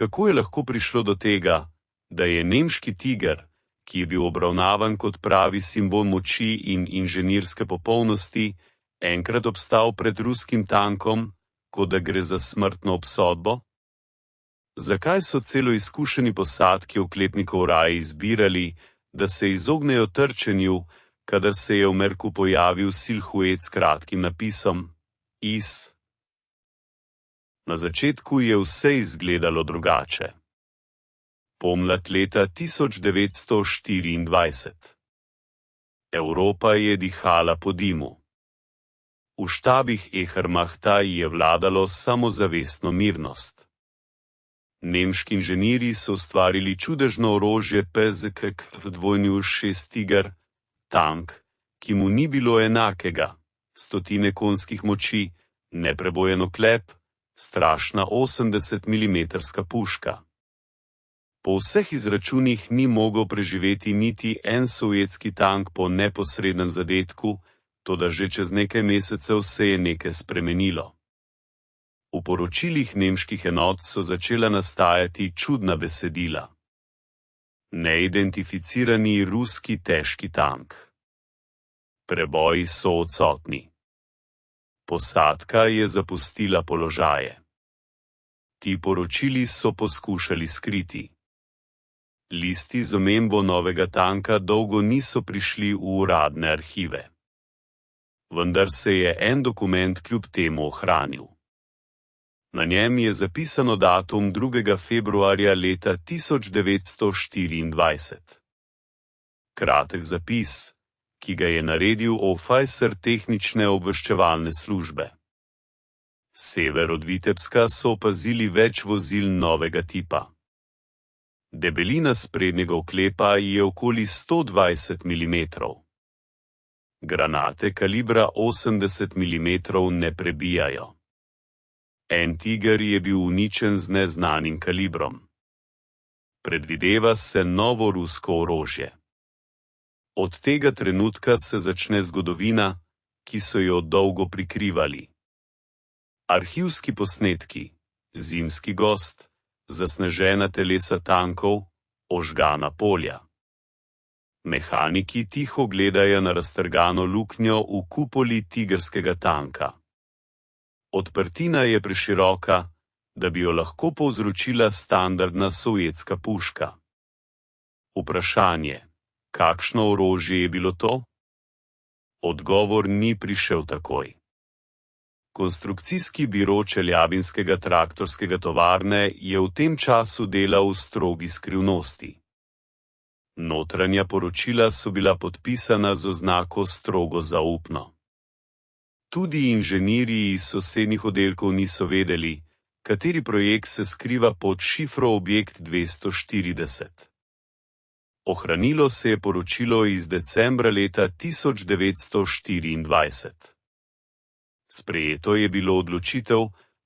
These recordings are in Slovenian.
Kako je lahko prišlo do tega, da je nemški tiger, ki je bil obravnavan kot pravi simbol moči in inženirske popolnosti, enkrat obstal pred ruskim tankom, kot da gre za smrtno obsodbo? Zakaj so celo izkušeni posadki oklepnikov raje izbirali, da se izognejo trčenju, kadar se je v mrku pojavil silhuet s kratkim napisom IS? Na začetku je vse izgledalo drugače. Pomlad leta 1924. Evropa je dihala po dimu. V štabih Ehrmachta je vladalo samozavestno mirnost. Nemški inženirji so ustvarili čudežno orožje PZK-6 Tiger, tank, ki mu ni bilo enakega, stotine konjskih moči, neprebojen oklep, strašna 80-milimetrska puška. Po vseh izračunih ni mogel preživeti niti en sovjetski tank po neposrednem zadetku, toda že čez nekaj mesecev se je nekaj spremenilo. V poročilih nemških enot so začela nastajati čudna besedila. Neidentificirani ruski težki tank. Preboji so odsotni. Posadka je zapustila položaje. Ti poročili so poskušali skriti. Listi z omembo novega tanka dolgo niso prišli v uradne arhive. Vendar se je en dokument kljub temu ohranil. Na njem je zapisano datum 2. februarja leta 1924. Kratek zapis, ki ga je naredil oficer tehnične obveščevalne službe. Sever od Vitebska so opazili več vozil novega tipa. Debelina sprednjega oklepa je okoli 120 mm. Granate kalibra 80 mm ne prebijajo. En tiger je bil uničen z neznanim kalibrom. Predvideva se novo rusko orožje. Od tega trenutka se začne zgodovina, ki so jo dolgo prikrivali. Arhivski posnetki, zimski gost, zasnežena telesa tankov, ožgana polja. Mehaniki tiho gledajo na raztrgano luknjo v kupoli tigrskega tanka. Odprtina je preširoka, da bi jo lahko povzročila standardna sovjetska puška. Vprašanje, kakšno orožje je bilo to? Odgovor ni prišel takoj. Konstrukcijski biro čeljabinskega traktorskega tovarne je v tem času delal v strogi skrivnosti. Notranja poročila so bila podpisana z oznako strogo zaupno. Tudi inženirji iz sosednjih oddelkov niso vedeli, kateri projekt se skriva pod šifro objekt 240. Ohranilo se je poročilo iz decembra leta 1924. Sprejeto je bilo odločitev,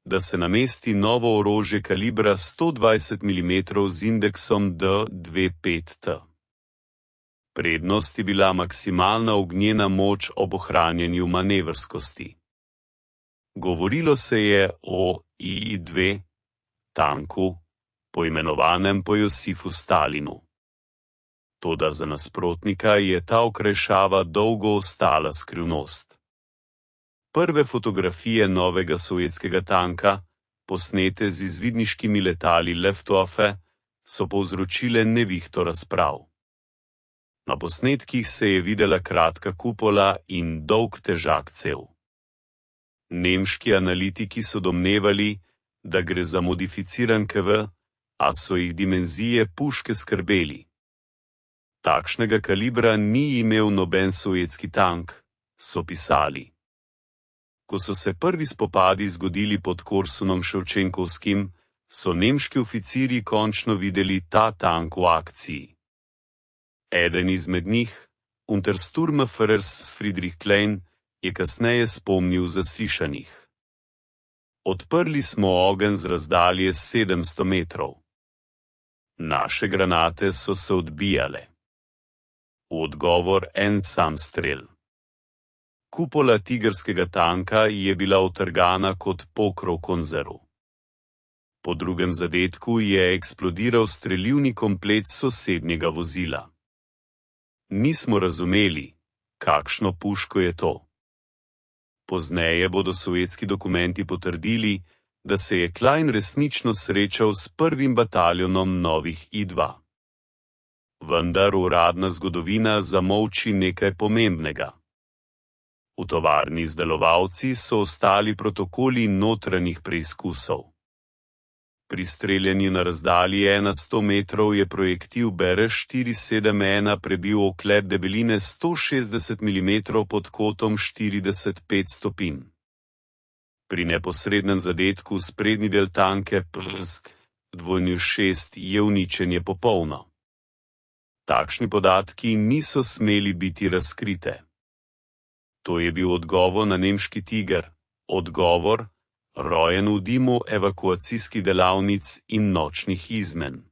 da se namesti novo orožje kalibra 120 mm z indeksom D25T. Prednost je bila maksimalna ognjena moč ob ohranjanju manevrskosti. Govorilo se je o II-2 tanku, poimenovanem po Josifu Stalinu. Toda za nasprotnika je ta okrajšava dolgo ostala skrivnost. Prve fotografije novega sovjetskega tanka, posnete z izvidniškimi letali Luftwaffe, so povzročile nevihto razprav. Na posnetkih se je videla kratka kupola in dolg težak cev. Nemški analitiki so domnevali, da gre za modificiran KV, a so jih dimenzije puške skrbeli. Takšnega kalibra ni imel noben sovjetski tank, so pisali. Ko so se prvi spopadi zgodili pod Korsunom Ševčenkovskim, so nemški oficirji končno videli ta tank v akciji. Eden izmed njih, Untersturmführer Friedrich Klein, je kasneje spomnil zaslišanih. Odprli smo ogenj z razdalje 700 metrov. Naše granate so se odbijale. V odgovor en sam strel. Kupola tigrskega tanka je bila utrgana kot pokrov konzerv. Po drugem zadetku je eksplodiral strelivni komplet sosednjega vozila. Nismo razumeli, kakšno puško je to. Pozneje bodo sovjetski dokumenti potrdili, da se je Klein resnično srečal s prvim bataljonom novih I-2. Vendar uradna zgodovina zamolči nekaj pomembnega. V tovarni izdelovalci so ostali protokoli notranjih preizkusov. Pri streljanju na razdalji 100 metrov je projektil BR-471 prebil oklep debeline 160 mm pod kotom 45 stopinj. Pri neposrednem zadetku sprednji del tanke PRSK-6 je uničenje popolno. Takšni podatki niso smeli biti razkrite. To je bil odgovor na nemški tiger, odgovor, rojen v dimu evakuacijskih delavnic in nočnih izmen.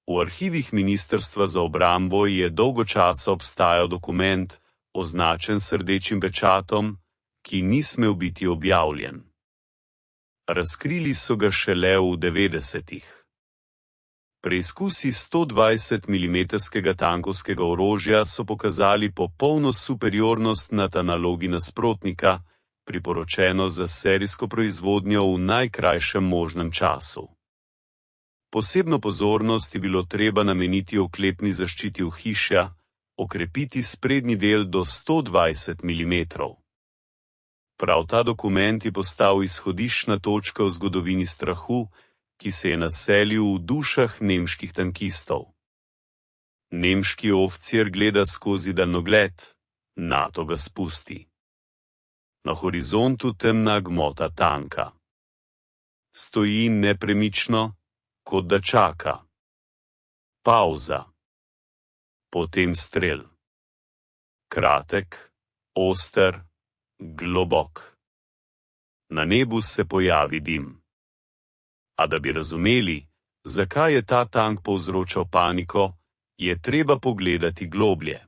V arhivih Ministrstva za obrambo je dolgo časa obstajal dokument, označen s rdečim pečatom, ki ni smel biti objavljen. Razkrili so ga šele v 90-ih. Preizkusi 120 mm tankovskega orožja so pokazali popolno superiornost nad analogi nasprotnika, priporočeno za serijsko proizvodnjo v najkrajšem možnem času. Posebno pozornost je bilo treba nameniti oklepni zaščiti ohišja, okrepiti sprednji del do 120 mm. Prav ta dokument je postal izhodiščna točka v zgodovini strahu, ki se je naselil v dušah nemških tankistov. Nemški oficir gleda skozi daljnogled, NATO ga spusti. Na horizontu temna gmota tanka. Stoji nepremično, kot da čaka. Pavza. Potem strel. Kratek, oster, globok. Na nebu se pojavi dim. A da bi razumeli, zakaj je ta tank povzročal paniko, je treba pogledati globlje.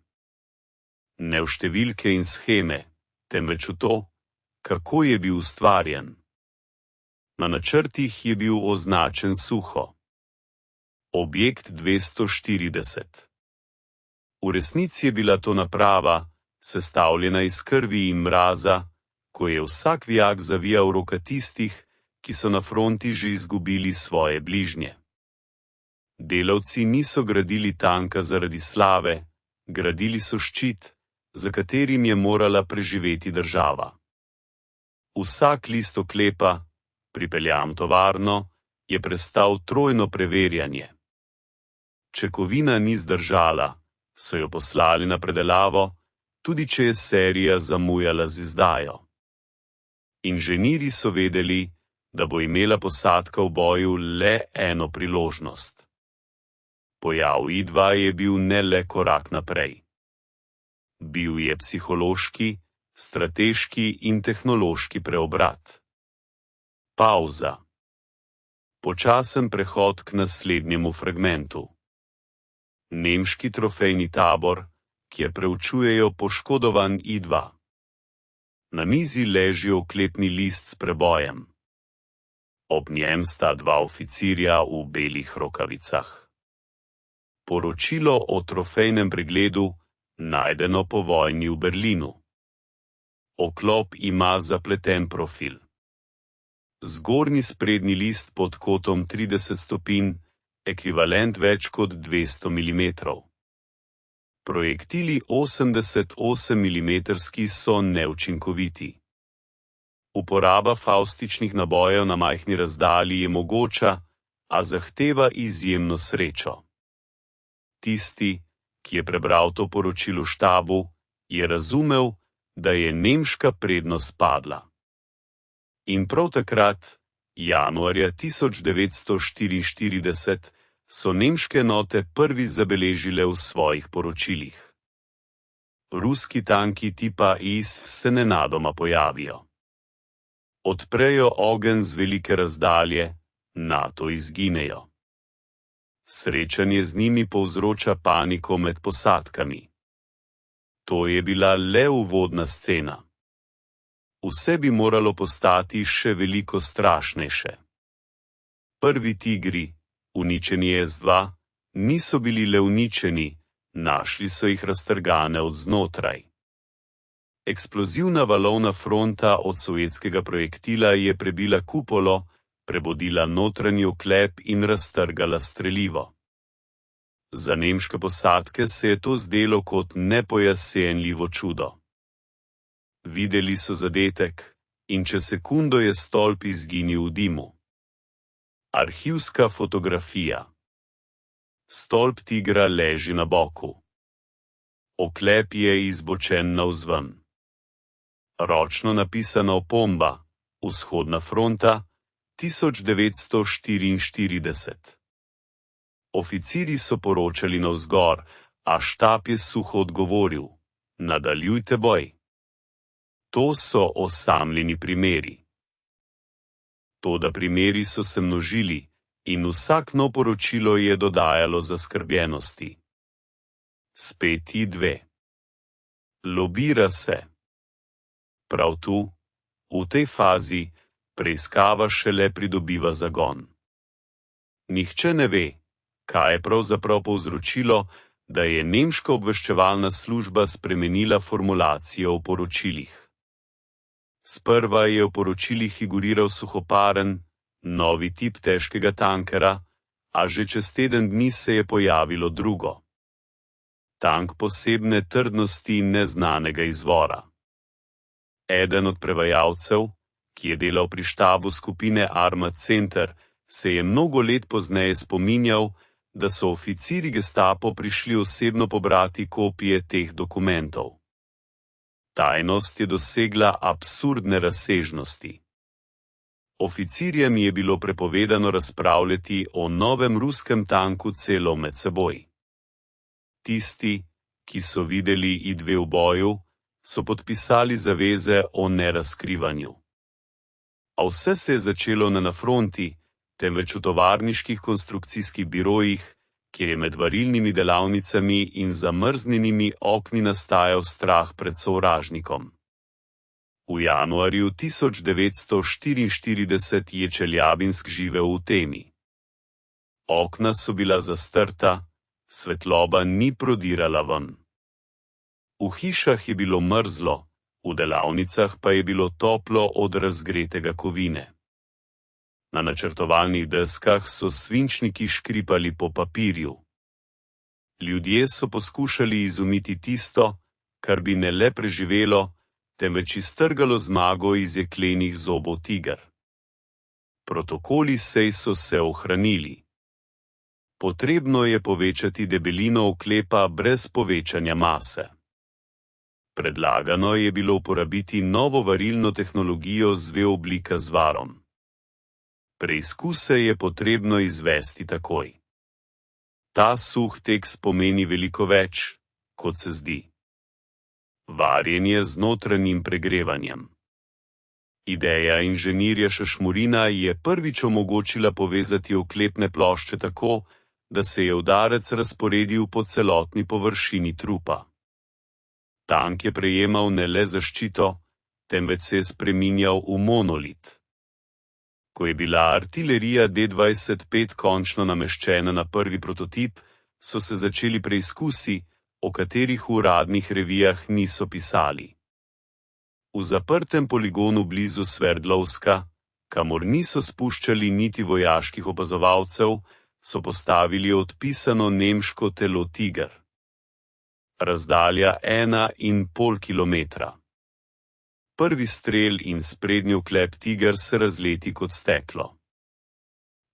Ne v številke in sheme, temveč v to, kako je bil ustvarjen. Na načrtih je bil označen suho. Objekt 240. V resnici je bila to naprava, sestavljena iz krvi in mraza, ko je vsak vijak zavijal roka tistih, ki so na fronti že izgubili svoje bližnje. Delavci niso gradili tanka zaradi slave, gradili so ščit, za katerim je morala preživeti država. Vsak list oklepa, pripeljan v tovarno, je prestal trojno preverjanje. Če kovina ni zdržala, so jo poslali na predelavo, tudi če je serija zamujala z izdajo. Inženirji so vedeli, da bo imela posadka v boju le eno priložnost. Pojav I-2 je bil ne le korak naprej. Bil je psihološki, strateški in tehnološki preobrat. Pavza. Počasen prehod k naslednjemu fragmentu. Nemški trofejni tabor, kjer preučujejo poškodovan I-2. Na mizi leži oklepni list s prebojem. Ob njem sta dva oficirja v belih rokavicah. Poročilo o trofejnem pregledu, najdeno po vojni v Berlinu. Oklop ima zapleten profil. Zgornji sprednji list pod kotom 30 stopinj, ekvivalent več kot 200 mm. Projektili 88 mm so neučinkoviti. Uporaba faustičnih nabojev na majhni razdalji je mogoča, a zahteva izjemno srečo. Tisti, ki je prebral to poročilo štabu, je razumel, da je nemška prednost padla. In prav takrat, januarja 1944, so nemške enote prvi zabeležile v svojih poročilih. Ruski tanki tipa IS se nenadoma pojavijo. Odprejo ogenj z velike razdalje, NATO izginejo. Srečanje z njimi povzroča paniko med posadkami. To je bila le uvodna scena. Vse bi moralo postati še veliko strašnejše. Prvi tigri, uničeni S-2, niso bili le uničeni, našli so jih raztrgane od znotraj. Eksplozivna valovna fronta od sovjetskega projektila je prebila kupolo, prebodila notranji oklep in raztrgala strelivo. Za nemške posadke se je to zdelo kot nepojasnljivo čudo. Videli so zadetek in čez sekundo je stolp izginil v dimu. Arhivska fotografija. Stolp tigra leži na boku. Oklep je izbočen navzven. Ročno napisana opomba, Vzhodna fronta, 1944. Oficirji so poročali navzgor, a štab je suho odgovoril: nadaljujte boj. To so osamljeni primeri. Toda primeri so se množili in vsak novo poročilo je dodajalo zaskrbljenosti. Spet I2. Lobira se. Prav tu, v tej fazi, preiskava šele pridobiva zagon. Nihče ne ve, kaj je pravzaprav povzročilo, da je nemška obveščevalna služba spremenila formulacijo v poročilih. Sprva je v poročilih figuriral suhoparen, novi tip težkega tankera, a že čez teden dni se je pojavilo drugo. Tank posebne trdnosti in neznanega izvora. Eden od prevajalcev, ki je delal pri štabu skupine Armad Center, se je mnogo let pozneje spominjal, da so oficirji Gestapo prišli osebno pobrati kopije teh dokumentov. Tajnost je dosegla absurdne razsežnosti. Oficirjem je bilo prepovedano razpravljati o novem ruskem tanku celo med seboj. Tisti, ki so videli I2 v boju, so podpisali zaveze o nerazkrivanju. A vse se je začelo ne na fronti, temveč v tovarniških konstrukcijskih birojih, kjer je med varilnimi delavnicami in zamrznjenimi okni nastajal strah pred sovražnikom. V januarju 1944 je Čeljabinsk živel v temi. Okna so bila zastrta, svetloba ni prodirala ven. V hišah je bilo mrzlo, v delavnicah pa je bilo toplo od razgretega kovine. Na načrtovalnih deskah so svinčniki škripali po papirju. Ljudje so poskušali izumiti tisto, kar bi ne le preživelo, temveč iztrgalo zmago iz jeklenih zobov tiger. Protokoli sej so se ohranili. Potrebno je povečati debelino oklepa brez povečanja mase. Predlagano je bilo uporabiti novo varilno tehnologijo z V-oblika zvarom. Preizkuse je potrebno izvesti takoj. Ta suh tekst pomeni veliko več, kot se zdi. Varjenje z notranjim pregrevanjem. Ideja inženirja Šašmurina je prvič omogočila povezati oklepne plošče tako, da se je udarec razporedil po celotni površini trupa. Tank je prejemal ne le zaščito, temveč se je spreminjal v monolit. Ko je bila artilerija D-25 končno nameščena na prvi prototip, so se začeli preizkusi, o katerih v uradnih revijah niso pisali. V zaprtem poligonu blizu Sverdlovska, kamor niso spuščali niti vojaških opazovalcev, so postavili odpisano nemško telo Tiger. Razdalja 1,5 kilometra. Prvi strel in sprednji oklep Tiger se razleti kot steklo.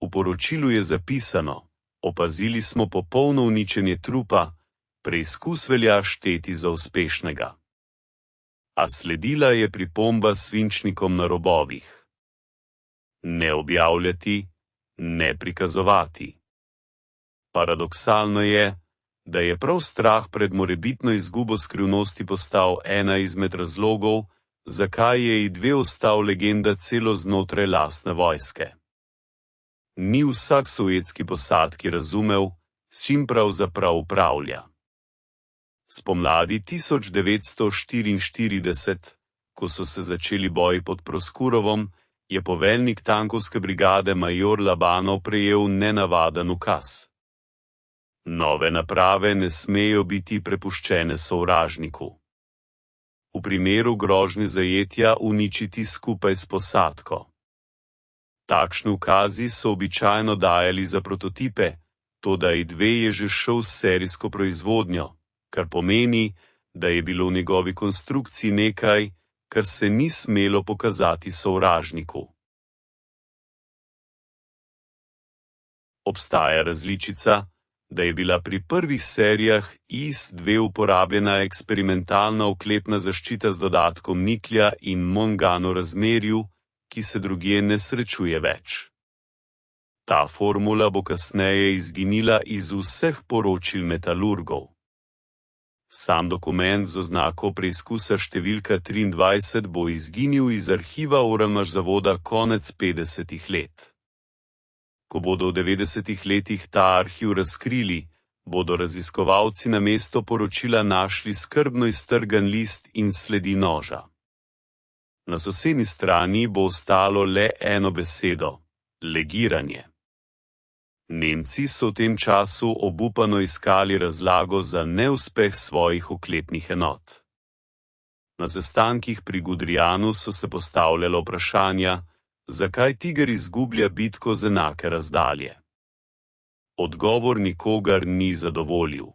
V poročilu je zapisano: opazili smo popolno uničenje trupa, preizkus velja šteti za uspešnega. A sledila je pripomba s svinčnikom na robovih. Ne objavljati, ne prikazovati. Paradoksalno je, da je prav strah pred morebitno izgubo skrivnosti postal ena izmed razlogov, zakaj je I2 ostal legenda celo znotraj lastne vojske. Ni vsak sovjetski posadki razumel, s čim pravzaprav upravlja. Spomladi 1944, ko so se začeli boji pod Proskurovom, je poveljnik tankovske brigade major Labanov prejel nenavaden ukaz. Nove naprave ne smejo biti prepuščene sovražniku. V primeru grožnje zajetja uničiti skupaj s posadko. Takšni ukazi so običajno dajali za prototipe, toda I-2 je že šel s serijsko proizvodnjo, kar pomeni, da je bilo v njegovi konstrukciji nekaj, kar se ni smelo pokazati sovražniku. Obstaja različica, da je bila pri prvih serijah IS-2 uporabljena eksperimentalna oklepna zaščita z dodatkom niklja in mangana v razmerju, ki se drugje ne srečuje več. Ta formula bo kasneje izginila iz vseh poročil metalurgov. Sam dokument z oznako preizkusa številka 23 bo izginil iz arhiva Oralmaž-zavoda konec 50. let. Ko bodo v 90. letih ta arhiv razkrili, bodo raziskovalci namesto poročila našli skrbno iztrgan list in sledi noža. Na sosednji strani bo ostalo le eno besedo – legiranje. Nemci so v tem času obupano iskali razlago za neuspeh svojih oklepnih enot. Na sestankih pri Gudrijanu so se postavljala vprašanja, zakaj Tiger izgublja bitko z enake razdalje. Odgovor nikogar ni zadovoljil.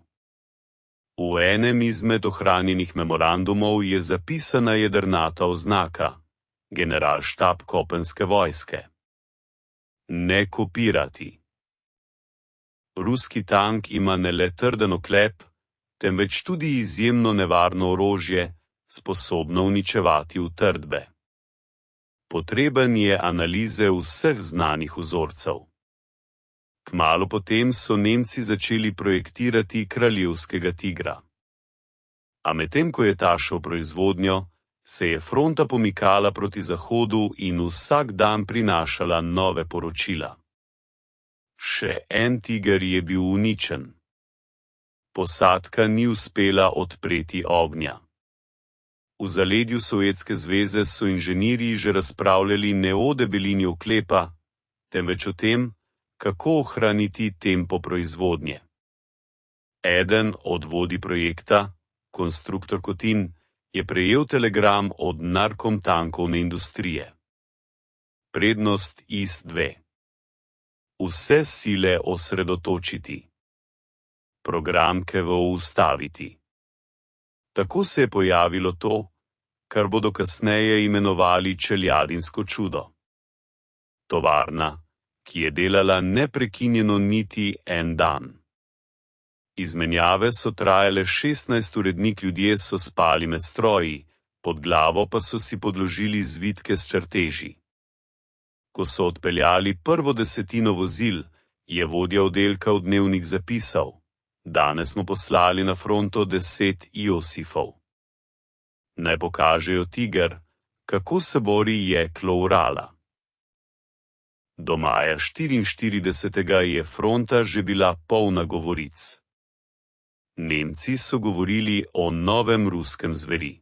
V enem izmed ohranjenih memorandumov je zapisana jedrnata oznaka – Generalštab kopenske vojske. Ne kopirati. Ruski tank ima ne le trden oklep, temveč tudi izjemno nevarno orožje, sposobno uničevati utrdbe. Potreben je analize vseh znanih vzorcev. Kmalu potem so Nemci začeli projektirati kraljevskega tigra. A medtem ko je ta šel proizvodnjo, se je fronta pomikala proti zahodu in vsak dan prinašala nove poročila. Še en tiger je bil uničen. Posadka ni uspela odpreti ognja. V zaledju Sovjetske zveze so inženirji že razpravljali ne o debelini oklepa, temveč o tem, kako ohraniti tempo proizvodnje. Eden od vodij projekta, konstruktor Kotin, je prejel telegram od narkom tankovne industrije. Prednost IS-2. Vse sile osredotočiti. Program KV ustaviti. Tako se je pojavilo to, kar bodo kasneje imenovali čeljadinsko čudo. Tovarna, ki je delala neprekinjeno niti en dan. Izmenjave so trajale 16 ur, ljudje so spali med stroji, pod glavo pa so si podložili zvitke s črteži. Ko so odpeljali prvo desetino vozil, je vodja oddelka v dnevnik zapisal: danes smo poslali na fronto 10 Iosifov. Naj pokažejo tiger, kako se bori jeklo Urala. Do maja 44. je fronta že bila polna govoric. Nemci so govorili o novem ruskem zveri.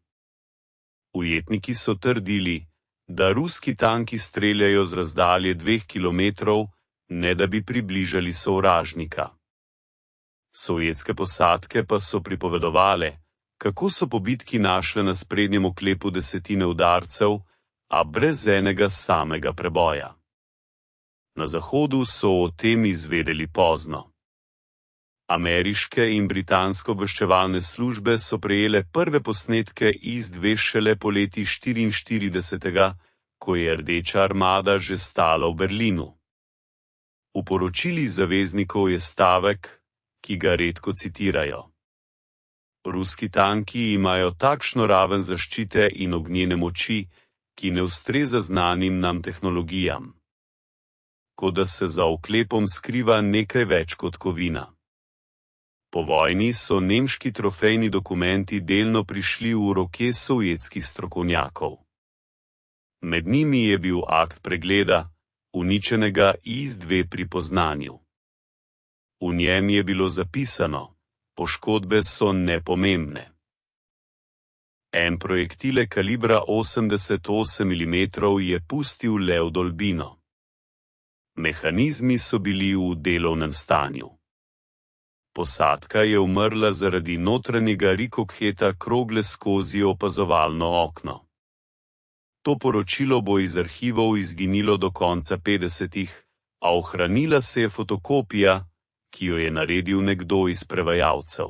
Ujetniki so trdili, da ruski tanki streljajo z razdalje 2 kilometrov, ne da bi približali sovražnika. Sovjetske posadke pa so pripovedovale, kako so po bitki našle na sprednjem oklepu desetine udarcev, a brez enega samega preboja. Na zahodu so o tem izvedeli pozno. Ameriške in britanske obveščevalne službe so prejele prve posnetke IS-2 šele poleti 44., ko je Rdeča armada že stala v Berlinu. V poročilih zaveznikov je stavek, ki ga redko citirajo. Ruski tanki imajo takšno raven zaščite in ognjene moči, ki ne ustreza znanim nam tehnologijam. Kot da se za oklepom skriva nekaj več kot kovina. Po vojni so nemški trofejni dokumenti delno prišli v roke sovjetskih strokovnjakov. Med njimi je bil akt pregleda uničenega IS-2 pri poznanju. V njem je bilo zapisano: poškodbe so nepomembne. En projektile kalibra 88 mm je pustil le vdolbino. Mehanizmi so bili v delovnem stanju. Posadka je umrla zaradi notranjega rikokheta krogle skozi opazovalno okno. To poročilo bo iz arhivov izginilo do konca 50-ih, a ohranila se je fotokopija, ki jo je naredil nekdo iz prevajalcev.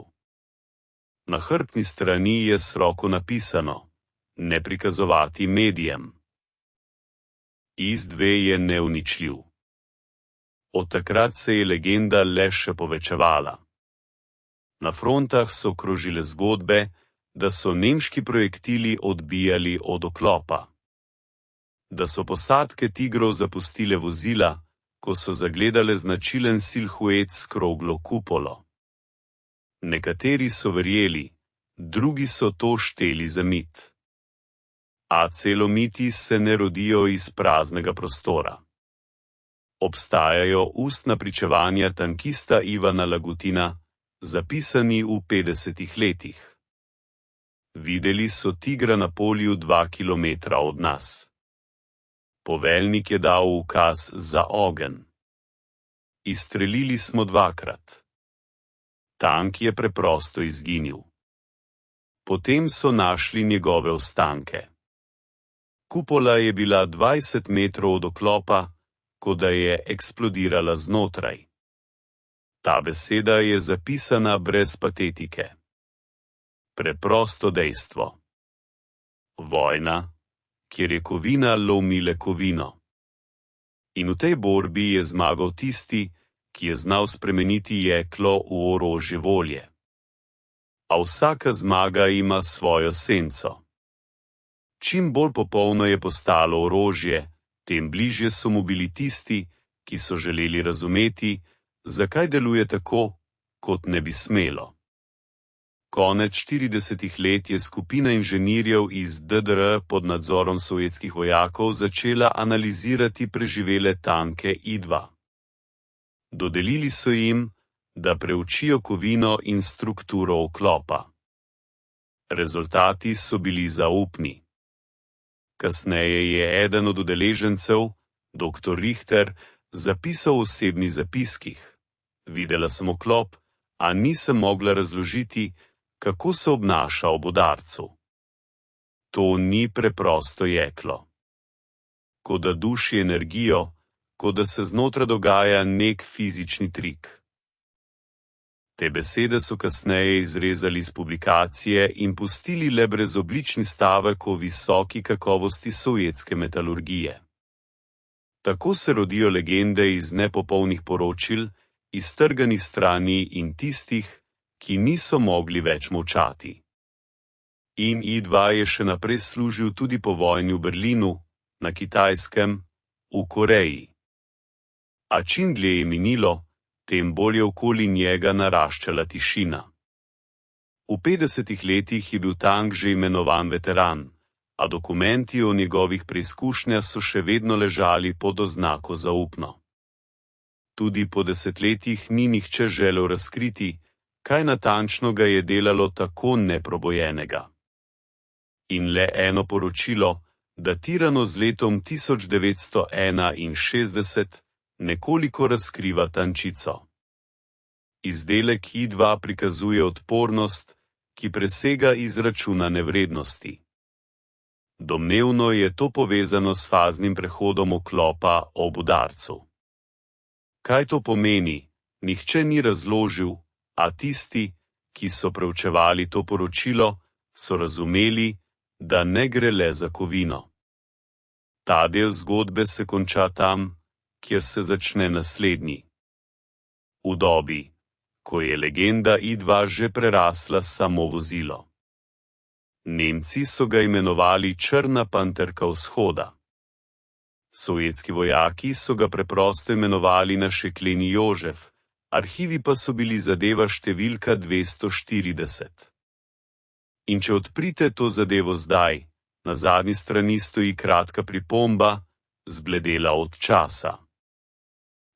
Na hrbtni strani je s roko napisano: ne prikazovati medijem. IS-2 je neuničljiv. Od takrat se je legenda le še povečevala. Na frontah so krožile zgodbe, da so nemški projektili odbijali od oklopa. Da so posadke tigrov zapustile vozila, ko so zagledale značilen silhuet s kroglo kupolo. Nekateri so verjeli, drugi so to šteli za mit. A celomiti se ne rodijo iz praznega prostora. Obstajajo ustna pričevanja tankista Ivana Lagutina, zapisani v 50-ih letih. Videli so tigra na polju 2 kilometra od nas. Poveljnik je dal ukaz za ogenj. Izstrelili smo 2-krat. Tank je preprosto izginil. Potem so našli njegove ostanke. Kupola je bila 20 metrov od oklopa, kot da je eksplodirala znotraj. Ta beseda je zapisana brez patetike. Preprosto dejstvo. Vojna, kjer je kovina lomila kovino. In v tej borbi je zmagal tisti, ki je znal spremeniti jeklo v orožje volje. A vsaka zmaga ima svojo senco. Čim bolj popolno je postalo orožje, tem bližje so mu bili tisti, ki so želeli razumeti, zakaj deluje tako, kot ne bi smelo. Konec 40-ih let je skupina inženirjev iz DDR pod nadzorom sovjetskih vojakov začela analizirati preživele tanke I-2. Dodelili so jim, da preučijo kovino in strukturo oklopa. Rezultati so bili zaupni. Kasneje je eden od udeležencev, dr. Richter, zapisal v osebnih zapiskih: videla sem oklop, a nisem mogla razložiti, kako se obnaša ob udarcu. To ni preprosto jeklo. Kot da duši energijo, kot da se znotraj dogaja nek fizični trik. Te besede so kasneje izrezali iz publikacije in pustili le brezoblični stavek o visoki kakovosti sovjetske metalurgije. Tako se rodijo legende iz nepopolnih poročil, iztrganih strani in tistih, ki niso mogli več molčati. In I-2 je še naprej služil tudi po vojni v Berlinu, na Kitajskem, v Koreji. A čim dlje je minilo, tem bolj je okoli njega naraščala tišina. V 50-ih letih je bil tank že imenovan veteran, a dokumenti o njegovih preizkušnjah so še vedno ležali pod oznako zaupno. Tudi po desetletjih ni nihče želel razkriti, kaj natančno ga je delalo tako neprobojenega. In le eno poročilo, datirano z letom 1961, nekoliko razkriva tančico. Izdelek I-2 prikazuje odpornost, ki presega izračunane vrednosti. Domnevno je to povezano s faznim prehodom oklopa ob udarcu. Kaj to pomeni, nihče ni razložil, a tisti, ki so preučevali to poročilo, so razumeli, da ne gre le za kovino. Ta del zgodbe se konča tam, kjer se začne naslednji. V dobi, ko je legenda I-2 že prerasla samo vozilo. Nemci so ga imenovali Črna panterka vzhoda. Sovjetski vojaki so ga preprosto imenovali našekleni Jožef, arhivi pa so bili zadeva številka 240. In če odprite to zadevo zdaj, na zadnji strani stoji kratka pripomba, zbledela od časa.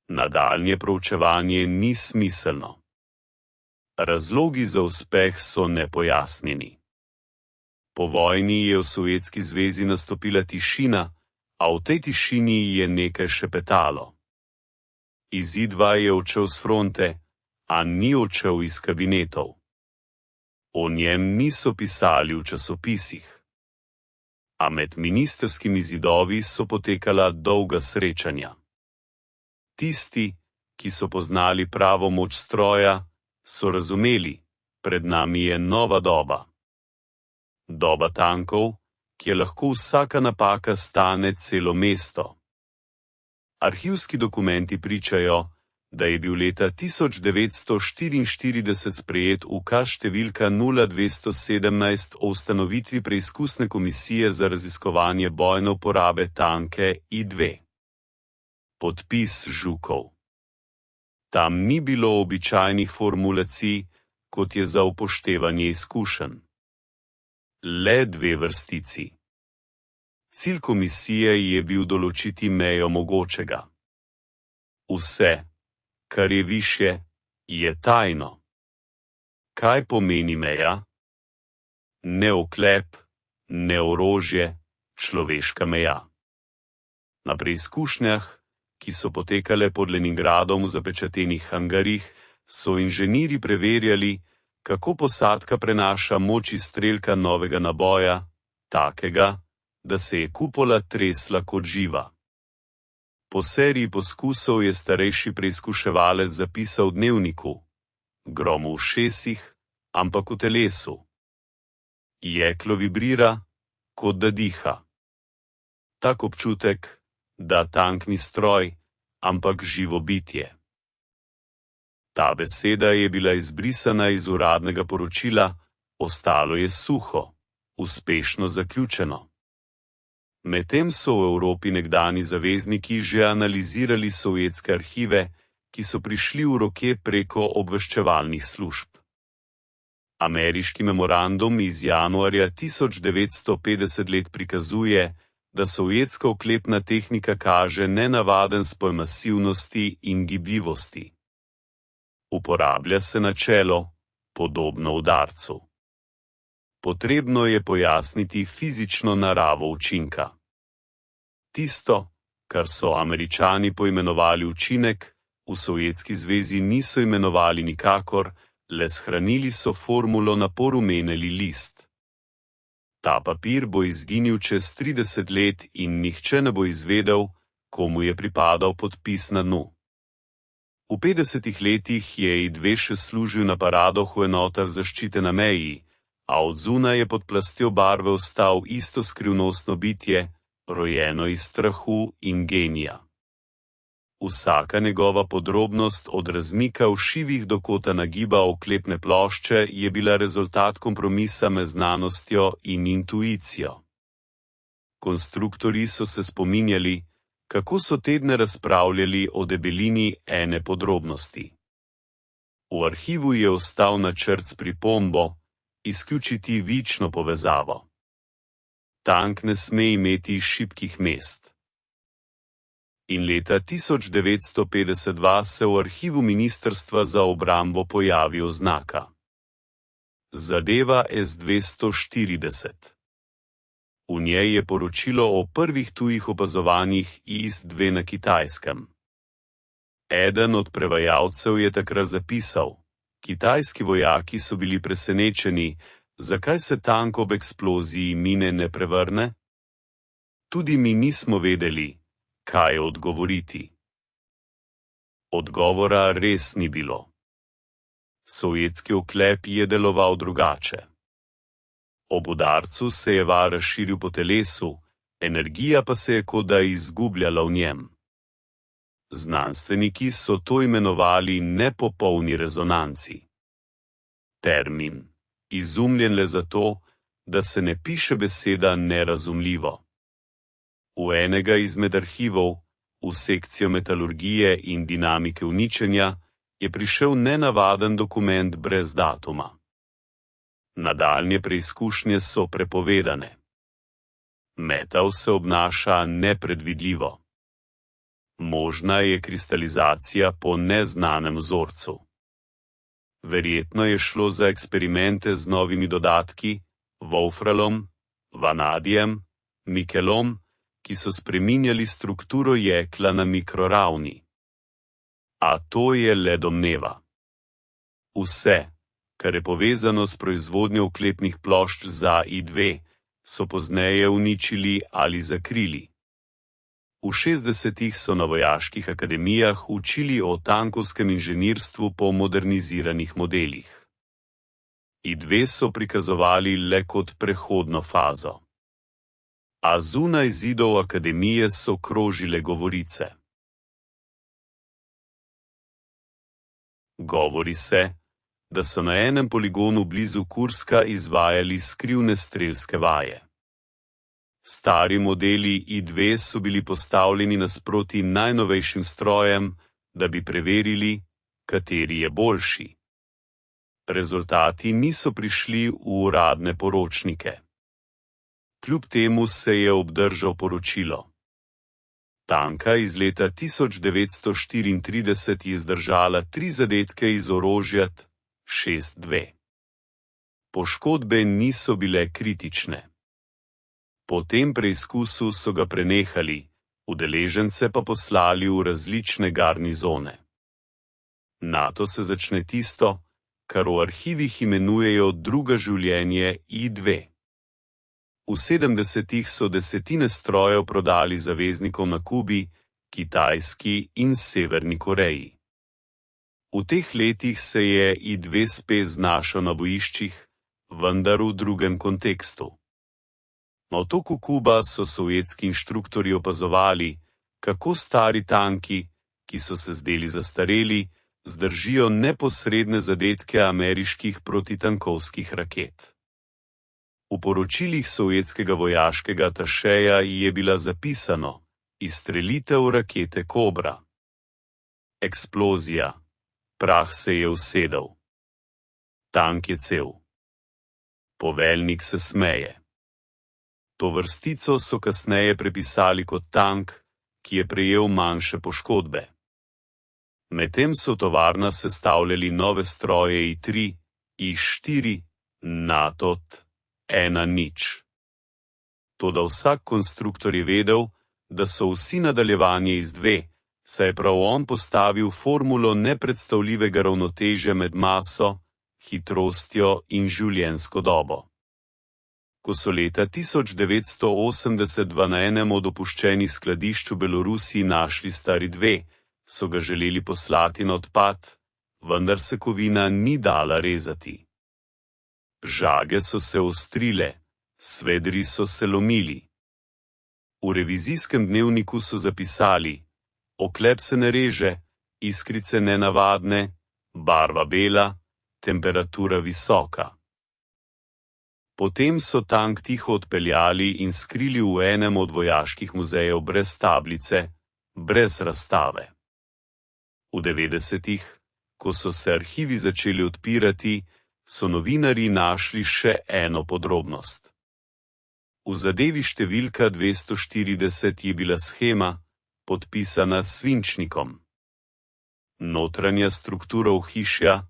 Nadaljnje proučevanje ni smiselno. Razlogi za uspeh so nepojasnjeni. Po vojni je v Sovjetski zvezi nastopila tišina, a v tej tišini je nekaj šepetalo. Izidva je odšel s fronte, a ni odšel iz kabinetov. O njem niso pisali v časopisih. A med ministrskimi zidovi so potekala dolga srečanja. Tisti, ki so poznali pravo moč stroja, so razumeli, pred nami je nova doba. Doba tankov, kjer lahko vsaka napaka stane celo mesto. Arhivski dokumenti pričajo, da je bil leta 1944 sprejet ukaz številka 0217 o ustanovitvi preizkusne komisije za raziskovanje bojne uporabe tanke I-2. Podpis Žukov. Tam ni bilo običajnih formulacij, kot je za upoštevanje izkušenj. Le 2 vrstici. Cilj komisije je bil določiti mejo mogočega. Vse, kar je višje, je tajno. Kaj pomeni meja? Ne oklep, ne orožje, človeška meja. Na preizkušnjah, ki so potekale pod Leningradom v zapečatenih hangarjih, so inženirji preverjali, kako posadka prenaša moč izstrelka novega naboja, takega, da se je kupola tresla kot živa. Po seriji poskusov je starejši preizkuševalec zapisal v dnevniku: grom v ušesih, ampak v telesu. Jeklo vibrira, kot da diha. Tak občutek, da tank ni stroj, ampak živo bitje. Ta beseda je bila izbrisana iz uradnega poročila, ostalo je suho, uspešno zaključeno. Medtem so v Evropi nekdani zavezniki že analizirali sovjetske arhive, ki so prišli v roke preko obveščevalnih služb. Ameriški memorandum iz januarja 1950 let prikazuje, da sovjetska oklepna tehnika kaže nenavaden spoj masivnosti in gibljivosti. Uporablja se načelo, podobno udarcu. Potrebno je pojasniti fizično naravo učinka. Tisto, kar so Američani poimenovali učinek, v Sovjetski zvezi niso imenovali nikakor, le shranili so formulo na porumeneli list. Ta papir bo izginil čez 30 let in nihče ne bo izvedel, komu je pripadal podpis na dnu. V 50 letih je I-2 še služil na paradah v enotah zaščite na meji, a od zunaj je pod plastjo barve ostal isto skrivnostno bitje, rojeno iz strahu in genija. Vsaka njegova podrobnost od razmika v šivih do kota nagiba oklepne plošče je bila rezultat kompromisa med znanostjo in intuicijo. Konstruktorji so se spominjali, kako so tedne razpravljali o debelini ene podrobnosti. V arhivu je ostal načrt s pripombo: izključiti vično povezavo. Tank ne sme imeti šibkih mest. In leta 1952 se v arhivu Ministrstva za obrambo pojavi oznaka. Zadeva S-240. V njej je poročilo o prvih tujih opazovanjih IS-2 na Kitajskem. Eden od prevajalcev je takrat zapisal: kitajski vojaki so bili presenečeni, zakaj se tank ob eksploziji mine ne prevrne? Tudi mi nismo vedeli, kaj odgovoriti. Odgovora res ni bilo. Sovjetski oklep je deloval drugače. Ob udarcu se je val razširil po telesu, energija pa se je kot da izgubljala v njem. Znanstveniki so to imenovali nepopolni rezonanci. Termin, izumljen le zato, da se ne piše beseda nerazumljivo. V enega izmed arhivov, v sekcijo metalurgije in dinamike uničenja, je prišel nenavaden dokument brez datuma. Nadaljnje preizkušnje so prepovedane. Metal se obnaša nepredvidljivo. Možna je kristalizacija po neznanem vzorcu. Verjetno je šlo za eksperimente z novimi dodatki, wolfralom, vanadijem, nikelom, ki so spreminjali strukturo jekla na mikroravni. A to je le domneva. Vse, kar je povezano s proizvodnjo oklepnih plošč za I-2, so pozneje uničili ali zakrili. V 60-ih so na vojaških akademijah učili o tankovskem inženirstvu po moderniziranih modelih. I-2 so prikazovali le kot prehodno fazo. A zunaj zidov akademije so krožile govorice. Govori se, da so na enem poligonu blizu Kurska izvajali skrivne strelske vaje. Stari modeli I-2 so bili postavljeni nasproti najnovejšim strojem, da bi preverili, kateri je boljši. Rezultati niso prišli v uradne poročnike. Kljub temu se je obdržal poročilo. Tanka iz leta 1934 je zdržala 3 zadetke iz orožja T-62. Poškodbe niso bile kritične. Po tem preizkusu so ga prenehali, udeležence pa poslali v različne garnizone. Nato se začne tisto, kar v arhivih imenujejo drugo življenje I-2. V 70-ih so desetine strojev prodali zaveznikom na Kubi, Kitajski in Severni Koreji. V teh letih se je I-2 spet znašel na bojiščih, vendar v drugem kontekstu. Na otoku Kuba so sovjetski inštruktorji opazovali, kako stari tanki, ki so se zdeli zastareli, zdržijo neposredne zadetke ameriških protitankovskih raket. V poročilih sovjetskega vojaškega atašeja je bila zapisano: izstrelitev rakete Kobra. Eksplozija. Prah se je usedel. Tank je cel. Poveljnik se smeje. To vrstico so kasneje prepisali kot tank, ki je prejel manjše poškodbe. Medtem so v tovarnah sestavljali nove stroje I-3, I-4, NATO T-1. Toda vsak konstruktor je vedel, da so vsi nadaljevanje iz-2, saj je prav on postavil formulo nepredstavljivega ravnotežja med maso, hitrostjo in življenjsko dobo. Ko so leta 1982 na enem od opuščenih skladišč v Belorusiji našli stari 2, so ga želeli poslati na odpad, vendar se kovina ni dala rezati. Žage so se ostrile, svedri so se lomili. V revizijskem dnevniku so zapisali: oklep se ne reže, iskrice nenavadne, barva bela, temperatura visoka. Potem so tank tiho odpeljali in skrili v enem od vojaških muzejev brez tablice, brez razstave. V 90-ih, ko so se arhivi začeli odpirati, so novinarji našli še eno podrobnost. V zadevi številka 240 je bila shema, podpisana s svinčnikom. Notranja struktura ohišja,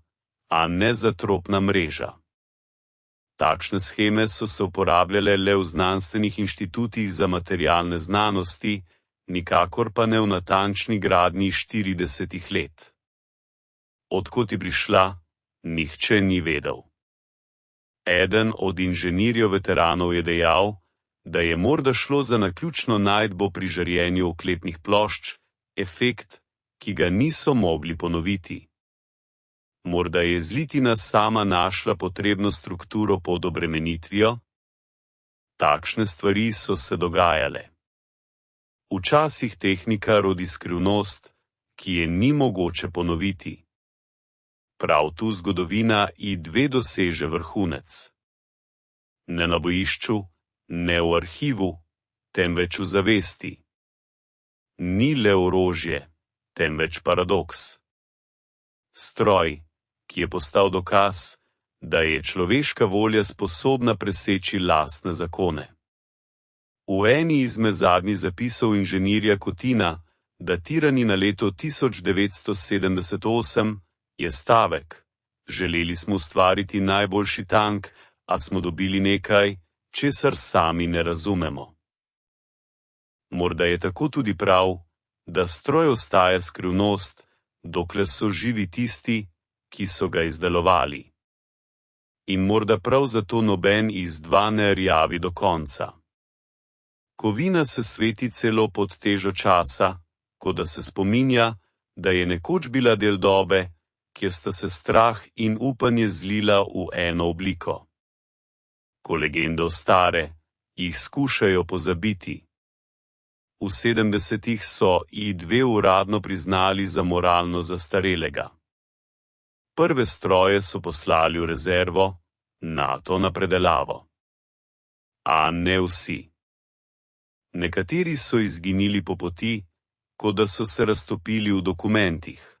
a ne zatropna mreža. Takšne sheme so se uporabljale le v znanstvenih inštitutih za materialne znanosti, nikakor pa ne v natančni gradnji 40 let. Odkot je prišla, nihče ni vedel. Eden od inženirjev veteranov je dejal, da je morda šlo za naključno najdbo pri žarjenju oklepnih plošč, efekt, ki ga niso mogli ponoviti. Morda je zlitina sama našla potrebno strukturo pod obremenitvijo? Takšne stvari so se dogajale. Včasih tehnika rodi skrivnost, ki je ni mogoče ponoviti. Prav tu zgodovina I-2 doseže vrhunec. Ne na bojišču, ne v arhivu, temveč v zavesti. Ni le orožje, temveč paradoks. Stroj, ki je postal dokaz, da je človeška volja sposobna preseči lastne zakone. V eni izmed zadnjih zapisov inženirja Kotina, datirani na leto 1978, je stavek: želeli smo ustvariti najboljši tank, a smo dobili nekaj, česar sami ne razumemo. Morda je tako tudi prav, da stroj ostaja skrivnost, dokler so živi tisti, ki so ga izdelovali. In morda prav zato noben iz dva ne rjavi do konca. Kovina se sveti celo pod težo časa, kot da se spominja, da je nekoč bila del dobe, kjer sta se strah in upanje zlila v eno obliko. Ko legende stare, jih skušajo pozabiti. V 70-ih so I2 uradno priznali za moralno zastarelega. Prve stroje so poslali v rezervo, NATO na predelavo. A ne vsi. Nekateri so izginili po poti, kot da so se raztopili v dokumentih.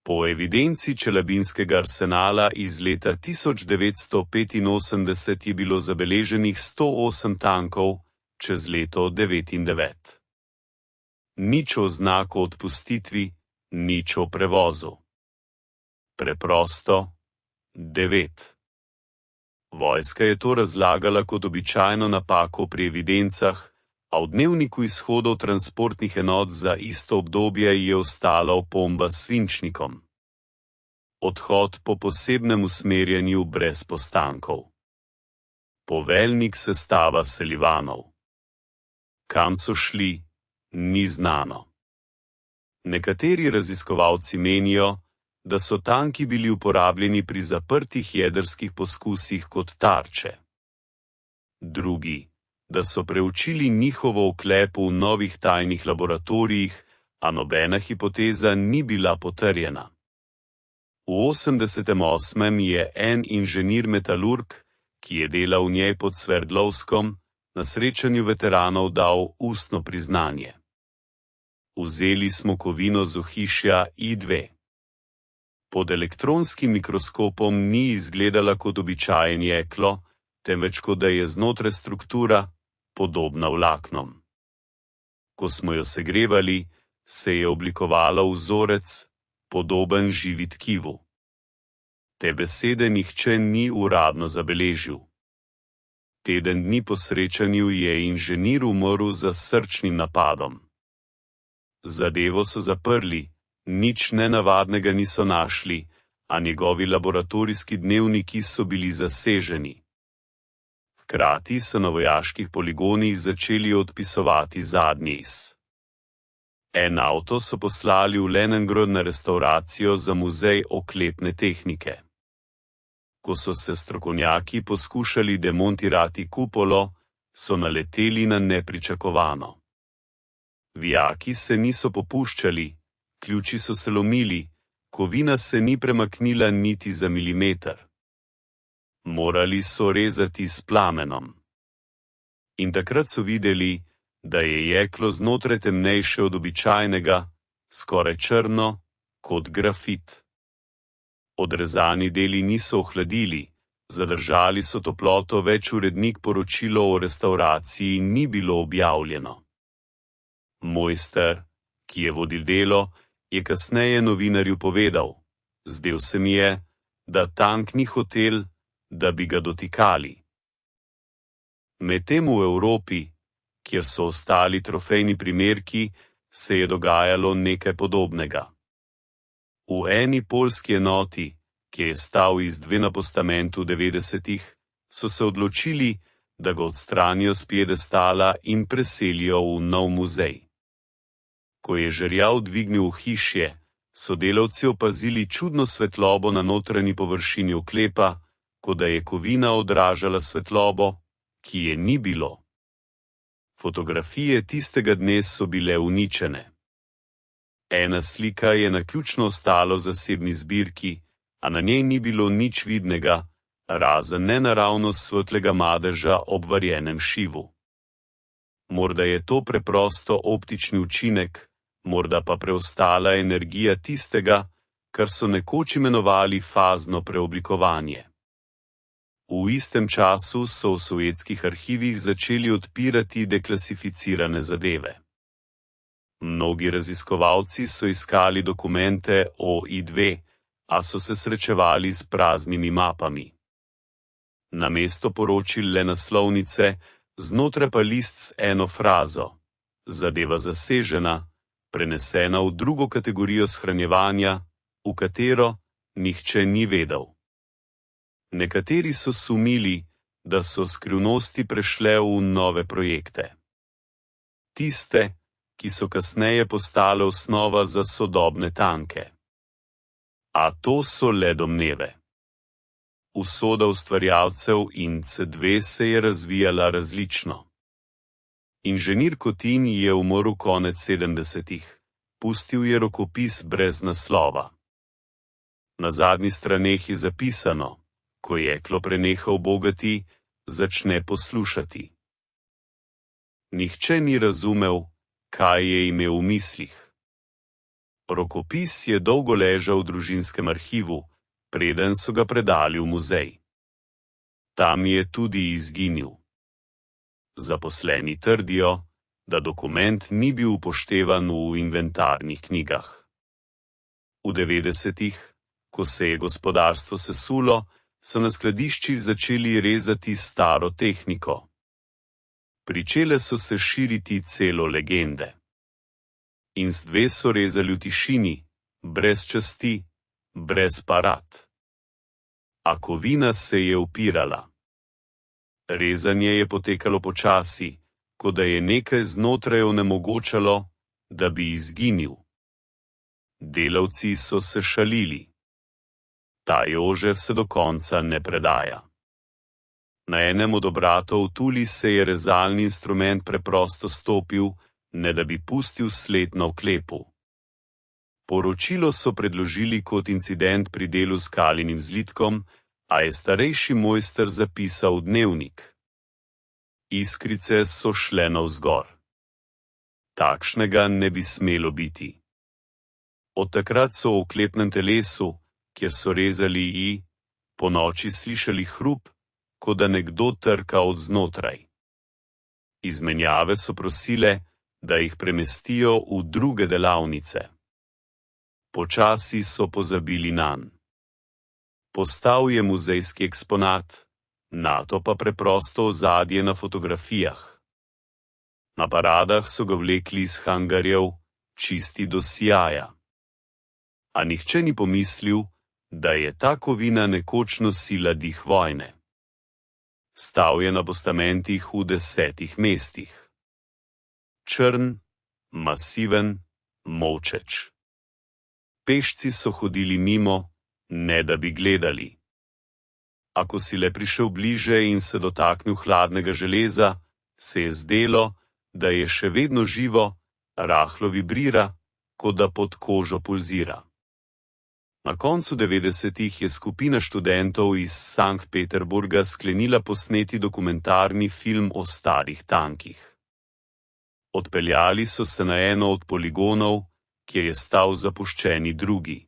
Po evidenci čelabinskega arsenala iz leta 1985 je bilo zabeleženih 108 tankov, čez leto 99. Nič o znaku odpustitvi, nič o prevozu. Preprosto 9. Vojska je to razlagala kot običajno napako pri evidencah, a v dnevniku izhodov transportnih enot za isto obdobje je ostala opomba s svinčnikom. Odhod po posebnem usmerjanju brez postankov. Poveljnik sestava Sullivanov. Kam so šli, ni znano. Nekateri raziskovalci menijo, da so tanki bili uporabljeni pri zaprtih jedrskih poskusih kot tarče. Drugi, da so preučili njihovo oklepo v novih tajnih laboratorijih, a nobena hipoteza ni bila potrjena. V 88. je en inženir metalurg, ki je delal v njej pod Sverdlovskom, na srečanju veteranov dal ustno priznanje. Vzeli smo kovino z ohišja I2. Pod elektronskim mikroskopom ni izgledala kot običajen jeklo, temveč kot da je znotraj struktura, podobna vlaknom. Ko smo jo segrevali, se je oblikovala vzorec, podoben živi tkivu. Te besede nihče ni uradno zabeležil. Teden dni po srečanju je inženir umrl za srčnim napadom. Zadevo so zaprli, nič nenavadnega niso našli, a njegovi laboratorijski dnevniki so bili zaseženi. Hkrati so na vojaških poligonih začeli odpisovati zadnjis. En avto so poslali v Leningrad na restavracijo za muzej oklepne tehnike. Ko so se strokovnjaki poskušali demontirati kupolo, so naleteli na nepričakovano. Vijaki se niso popuščali, ključi so se lomili, kovina se ni premaknila niti za milimeter. Morali so rezati s plamenom. In takrat so videli, da je jeklo znotraj temnejše od običajnega, skoraj črno, kot grafit. Odrezani deli niso ohladili, zadržali so toploto, več urednik poročilo o restavraciji ni bilo objavljeno. Mojster, ki je vodil delo, je kasneje novinarju povedal: zdel se mi je, da tank ni hotel, da bi ga dotikali. Medtem v Evropi, kjer so ostali trofejni primerki, se je dogajalo nekaj podobnega. V eni poljski enoti, ki je stal I2 na postamentu v 90-ih, so se odločili, da ga odstranijo s piedestala in preselijo v nov muzej. Ko je žerjav dvignil ohišje, so delavci opazili čudno svetlobo na notranji površini oklepa, kot da je kovina odražala svetlobo, ki je ni bilo. Fotografije tistega dne so bile uničene. Ena slika je naključno ostala v zasebni zbirki, a na njej ni bilo nič vidnega, razen nenaravnost svetlega madeža ob varjenem šivu. Morda je to preprosto optični učinek, morda pa preostala energija tistega, kar so nekoč imenovali fazno preoblikovanje. V istem času so v sovjetskih arhivih začeli odpirati deklasificirane zadeve. Mnogi raziskovalci so iskali dokumente o I2, a so se srečevali s praznimi mapami. Namesto poročil le naslovnice, znotraj pa list z eno frazo: zadeva zasežena, prenesena v drugo kategorijo shranjevanja, v katero nihče ni vedel. Nekateri so sumili, da so skrivnosti prešle v nove projekte. Tiste, ki so kasneje postale osnova za sodobne tanke. A to so le domneve. Usoda ustvarjalcev in C2 se je razvijala različno. Inženir Kotin je umrl konec 70-ih, pustil je rokopis brez naslova. Na zadnjih straneh je zapisano: ko jeklo preneha ubogati, začne poslušati. Nihče ni razumel, kaj je imel v mislih. Rokopis je dolgo ležal v družinskem arhivu, preden so ga predali v muzej. Tam je tudi izginil. Zaposleni trdijo, da dokument ni bil upoštevan v inventarnih knjigah. V 90-ih, ko se je gospodarstvo sesulo, so na skladiščih začeli rezati staro tehniko. Pričele so se širiti celo legende. In C2 so rezali v tišini, brez časti, brez parad. A kovina se je upirala. Rezanje je potekalo počasi, kot da je nekaj znotraj onemogočalo, da bi izginil. Delavci so se šalili. Ta Jožef se do konca ne predaja. Na enem od obratov v tuli se je rezalni instrument preprosto stopil, ne da bi pustil sled na oklepu. Poročilo so predložili kot incident pri delu s kalinim zlitkom, a je starejši mojster zapisal v dnevnik. Iskrice so šle navzgor. Takšnega ne bi smelo biti. Od takrat so v oklepnem telesu, kjer so rezali ponoči slišali hrup, kot da nekdo trka od znotraj. Izmenjave so prosile, da jih premestijo v druge delavnice. Počasi so pozabili nanj. Postal je muzejski eksponat, nato pa preprosto ozadje na fotografijah. Na paradah so ga vlekli iz hangarjev, čisti do sijaja. A nihče ni pomislil, da je ta kovina nekoč nosila dih vojne. Stal je na postamentih v 10 mestih. Črn, masiven, molčeč. Pešci so hodili mimo, ne da bi gledali. Ako si le prišel bliže in se dotaknil hladnega železa, se je zdelo, da je še vedno živo, rahlo vibrira, kot da pod kožo pulzira. Na koncu 90-ih je skupina študentov iz Sankt Peterburga sklenila posneti dokumentarni film o starih tankih. Odpeljali so se na eno od poligonov, kjer je stal zapuščeni drugi.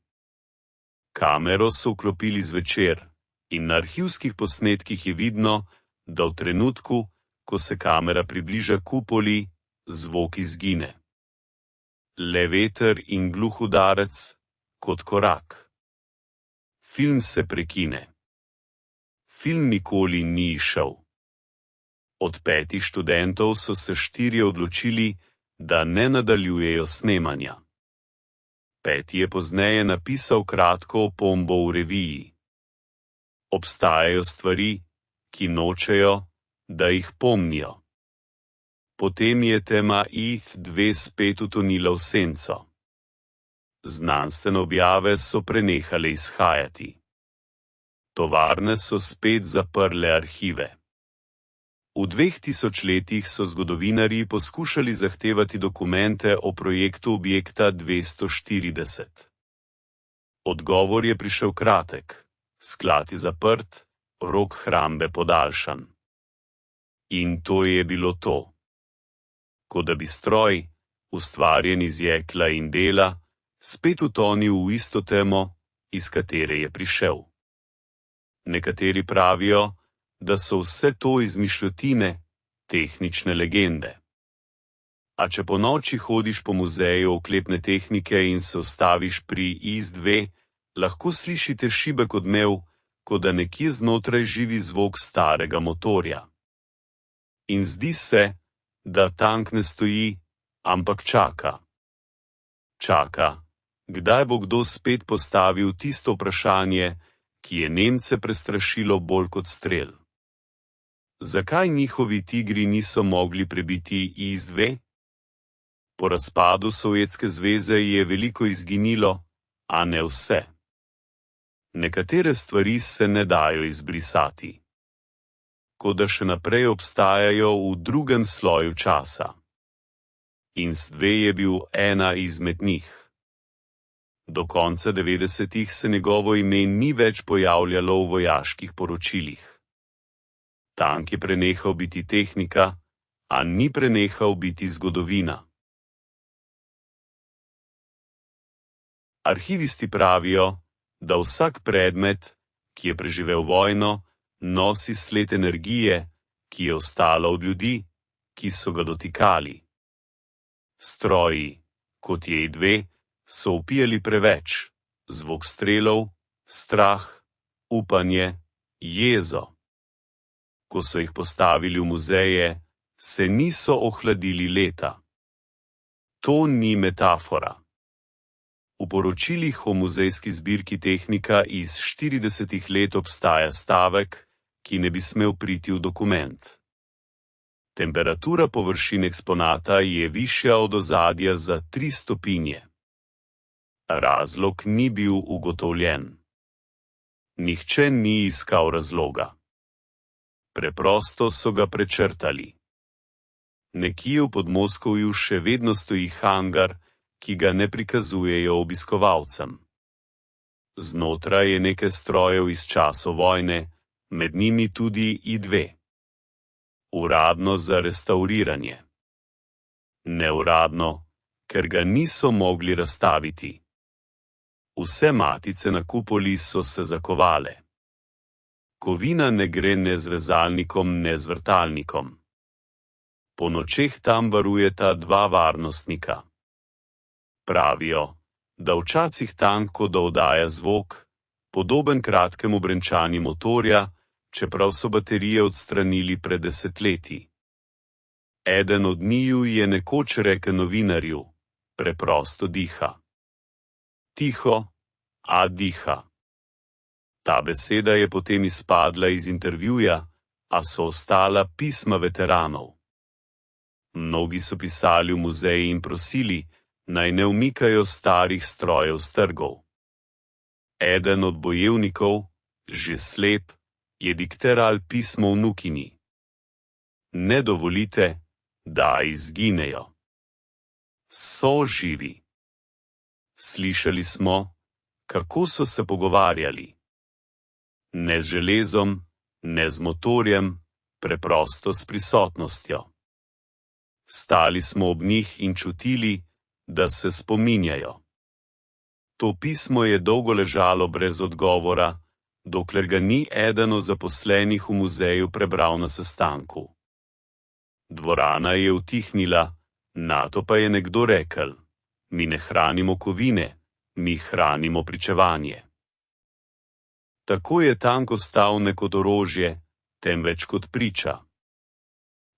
Kamero so vklopili zvečer in na arhivskih posnetkih je vidno, da v trenutku, ko se kamera približa kupoli, zvok izgine. Le veter in gluh udarec, kot korak. Film se prekine. Film nikoli ni izšel. Od 5 študentov so se 4 odločili, da ne nadaljujejo snemanja. 5 je pozneje napisal kratko opombo v reviji. Obstajajo stvari, ki nočejo, da jih pomnijo. Potem je tema IF-2 spet utonila v senco. Znanstvene objave so prenehale izhajati. Tovarne so spet zaprle arhive. V 2000 letih so zgodovinarji poskušali zahtevati dokumente o projektu objekta 240. Odgovor je prišel kratek, sklad je zaprt, rok hrambe podaljšan. In to je bilo to. Kot da bi stroj, ustvarjen iz jekla in dela, spet utonil v isto temo, iz katere je prišel. Nekateri pravijo, da so vse to izmišljotine, tehnične legende. A če ponoči hodiš po muzeju oklepne tehnike in se ustaviš pri IS-2, lahko slišite šibek odmev, kot da nekje znotraj živi zvok starega motorja. In zdi se, da tank ne stoji, ampak čaka. Čaka, kdaj bo kdo spet postavil tisto vprašanje, ki je Nemce prestrašilo bolj kot strel. Zakaj njihovi tigri niso mogli prebiti IS-2? Po razpadu Sovjetske zveze je veliko izginilo, a ne vse. Nekatere stvari se ne dajo izbrisati. Kot da še naprej obstajajo v drugem sloju časa. IS-2 je bil ena izmed njih. Do konca 90-ih se njegovo ime ni več pojavljalo v vojaških poročilih. Tank je prenehal biti tehnika, a ni prenehal biti zgodovina. Arhivisti pravijo, da vsak predmet, ki je preživel vojno, nosi sled energije, ki je ostala od ljudi, ki so ga dotikali. Stroji, kot je I-2, so vpijali preveč, zvok strelov, strah, upanje, jezo. Ko so jih postavili v muzeje, se niso ohladili leta. To ni metafora. V poročilih o muzejski zbirki tehnika iz 40 let obstaja stavek, ki ne bi smel priti v dokument. Temperatura površin eksponata je višja od ozadja za 3 stopinje. Razlog ni bil ugotovljen. Nihče ni iskal razloga. Preprosto so ga prečrtali. Nekje v Podmoskovju še vedno stoji hangar, ki ga ne prikazujejo obiskovalcem. Znotraj je nekaj strojev iz časov vojne, med njimi tudi I-2. Uradno za restavriranje. Neuradno, ker ga niso mogli razstaviti. Vse matice na kupoli so se zakovale. Kovina ne gre ne z rezalnikom, ne z vrtalnikom. Po nočeh tam varujeta 2 varnostnika. Pravijo, da včasih tank, ko da oddaja zvok, podoben kratkemu brenčanju motorja, čeprav so baterije odstranili pred desetletji. Eden od njiju je nekoč rekel novinarju: preprosto diha. Tiho, a diha. Ta beseda je potem izpadla iz intervjuja, a so ostala pisma veteranov. Mnogi so pisali v muzeji in prosili, naj ne umikajo starih strojev s trgov. Eden od bojevnikov, že slep, je dikteral pismo vnukini. Ne dovolite, da izginejo. So živi. Slišali smo, kako so se pogovarjali. Ne z železom, ne z motorjem, preprosto s prisotnostjo. Stali smo ob njih in čutili, da se spominjajo. To pismo je dolgo ležalo brez odgovora, dokler ga ni eden od zaposlenih v muzeju prebral na sestanku. Dvorana je utihnila, nato pa je nekdo rekel: mi ne hranimo kovine, mi hranimo pričevanje. Tako je tank ostal ne kot orožje, temveč kot priča.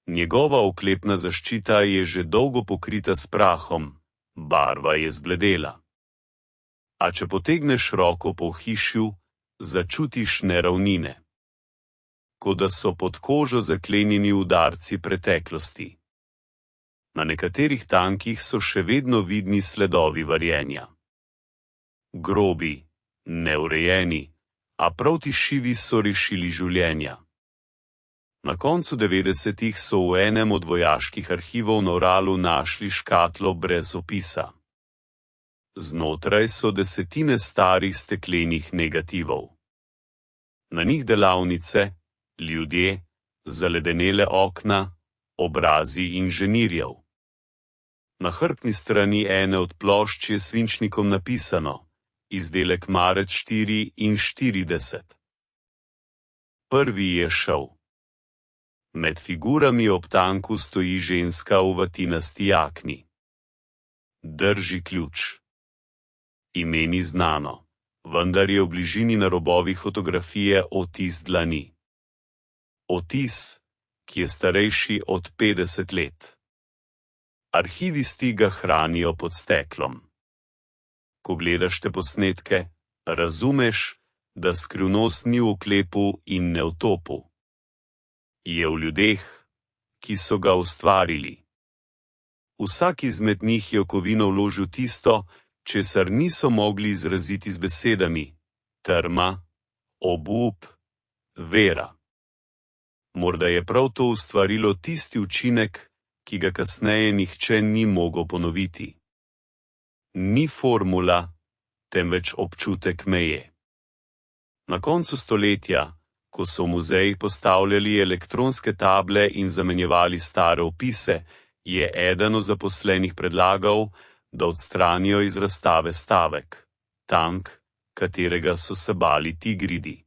Njegova oklepna zaščita je že dolgo pokrita s prahom, barva je zbledela. A če potegneš roko po hišju, začutiš neravnine. Kot da so pod kožo zaklenjeni udarci preteklosti. Na nekaterih tankih so še vedno vidni sledovi varjenja. Grobi, neurejeni, a prav ti šivi so rešili življenja. Na koncu 90-ih so v enem od vojaških arhivov na Uralu našli škatlo brez opisa. Znotraj so desetine starih steklenih negativov. Na njih delavnice, ljudje, zaledenele okna, obrazi inženirjev. Na hrbtni strani ene od plošč je svinčnikom napisano: izdelek marec 44. Prvi je šel. Med figurami ob tanku stoji ženska v vatinasti jakni. Drži ključ. Ime ni znano, vendar je v bližini na robovih fotografije odtis dlani. Odtis, ki je starejši od 50 let. Arhivisti ga hranijo pod steklom. Ko gledaš te posnetke, razumeš, da skrivnost ni v oklepu in ne v topu. Je v ljudeh, ki so ga ustvarili. Vsak izmed njih je v kovino vložil tisto, česar niso mogli izraziti z besedami: trma, obup, vera. Morda je prav to ustvarilo tisti učinek, ki ga kasneje nihče ni mogel ponoviti. Ni formula, temveč občutek meje. Na koncu stoletja, ko so v muzejih postavljali elektronske table in zamenjevali stare opise, je eden od zaposlenih predlagal, da odstranijo iz razstave stavek: tank, katerega so se bali tigridi.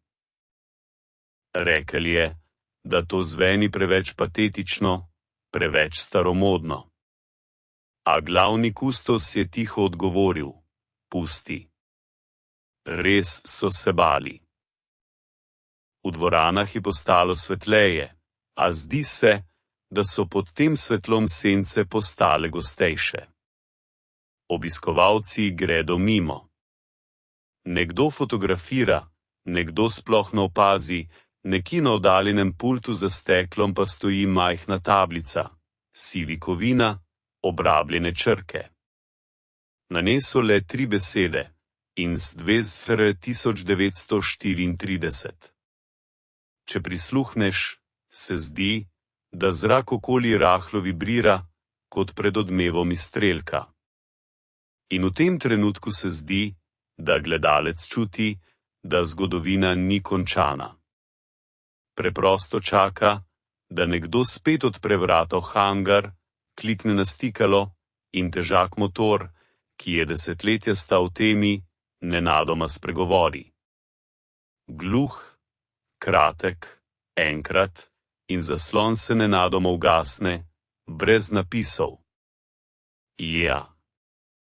Rekel je, da to zveni preveč patetično, preveč staromodno. A glavni kustos je tiho odgovoril: pusti. Res so se bali. V dvoranah je postalo svetleje, a zdi se, da so pod tem svetlom sence postale gostejše. Obiskovalci gredo mimo. Nekdo fotografira, nekdo sploh ne opazi, nekje na oddaljenem pultu za steklom pa stoji majhna tablica, sivikovina, obrabljene črke. Na njej so le 3 besede: ins 1934. Če prisluhneš, se zdi, da zrak okoli rahlo vibrira, kot pred odmevom izstrelka. In v tem trenutku se zdi, da gledalec čuti, da zgodovina ni končana. Preprosto čaka, da nekdo spet odpre vrata v hangar, klikne na stikalo in težak motor, ki je desetletja stal v temi, nenadoma spregovori. Gluh, kratek, enkrat, in zaslon se nenadoma ugasne, brez napisov. Ja.